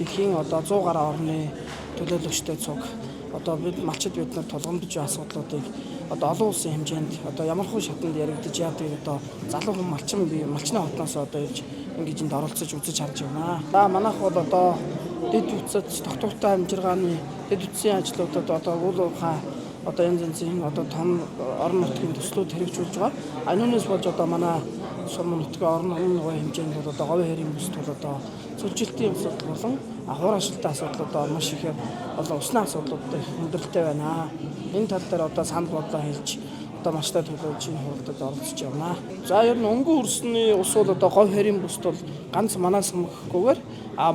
дэлхийн одоо 100 гаруй орны төлөөлөгчтэй цуг одоо бид малчид бид нар тулгамдж байгаа асуудлуудыг одоо олон улсын хэмжээнд одоо ямар хөө шатанд яригдж яадаг одоо залуу хүн малчин бие малчны хотноос одоо ирж ингэж энд оролцож үзэж харж байна. Манайх бол одоо дэд үтсэд тогтвортой амжиргааны дэд үтсийн ажлуудад одоо уул уурхай одоо янз янзын одоо том орон нутгийн төслүүд хэрэгжүүлж байгаа. Энүүнээс болж одоо манай сум нутгийн орон нутгийн хэмжээнд бол одоо говийн хэрийн бүсд бол одоо цөлжилтийн асуудал болон хуур ашиглалтын асуудлууд маш ихээр олон усны асуудлуудтай хүндрэлтэй байна. Энэ тал дээр одоо санал бодлоо хэлж одоо маштай төлөвлөж энэ хуралдад оролцож байна. За ер нь өнгө үрсний ус бол одоо говь хэрийн бүсд бол ганц манаас хэмэхгүйгээр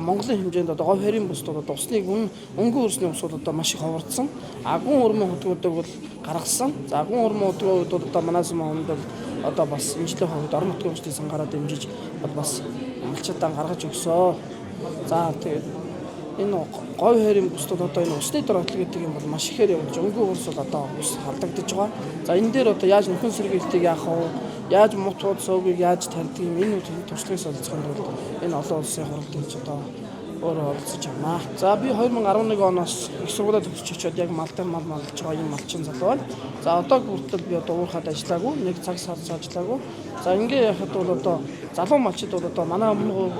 Монголын хэмжээнд одоо говь хэрийн бүсд бол одоо усны өнгө үрсний ус бол одоо маш их ховордсон. Гүн урмын хөдөлгөөдөг бол гаргасан. За гүн урмын хөдөлгөөд бол одоо манаас өмнөд одоо бас эмчлийн хувьд орон нутгийн өмчлийн сангараа дэмжиж бас малчидаа гаргаж өгсөө. За тэгээд энэ говь хэрийн бүсд бол одоо энэ усны дөрөтл гэдэг юм бол маш ихээр явж өнгө үрс бол одоо ус халдагдаж байгаа. За энэ дээр одоо яаж нөхөн сэргийлтийг яах вэ? Яаж мут бод суугийг яаж тарьдаг юм энэ туршлагаас олцохын тулд энэ олон улсын хуралд хийж одоо өөрөө оролцож байна. За би 2011 оноос их сургуулиуд төгсөж очиод яг мал дээр мал малж байгаа юм малчин залуу байна. За одоо хүртэл би одоо уурхад ажиллаагүй, нэг цаг сарц ажиллаагүй. За ингээ яхад бол одоо залуу малчид бол одоо манай өмнө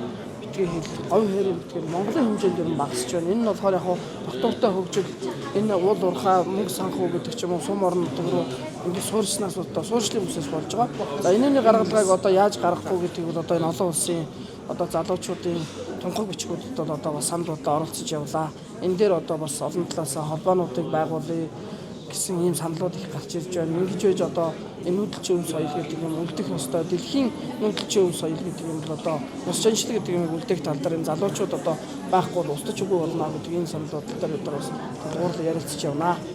битгий хэл говь хэрийн битгий Монголын хэмжээнд ер нь багасч байна. Энэ нь болохоор яг доктортой хөгжил энэ уул уурхай мөнгө санхүү гэдэг ч юм уу сум орон нутг руу ингээд суурьснаас одоо суурьшлын бүсээс болж байгаа. За энэний гаргалгааг одоо яаж гаргахгүй гэдгийг бол одоо энэ олон улсын одоо залуучуудын тунхаг бичгүүдэд бол одоо бас санал бодлоо оролцож явлаа. Энэ дээр одоо бас олон талаас холбоонуудыг байгуулъя гэсэн ийм саналууд их гарч ирж байна. Ингэж байж одоо энэ нүүдэлчин өв соёл гэдэг юм үлдэх ёстой. Дэлхийн нүүдэлчин өв соёл гэдэг юм бол одоо ус шинжилгээ гэдэг юм үлдэх тал дээр энэ залуучууд одоо байхгүй бол устж үгүй болно гэдэг энэ санал бодлоо дээр бас тулгуурлан ярилцж явна.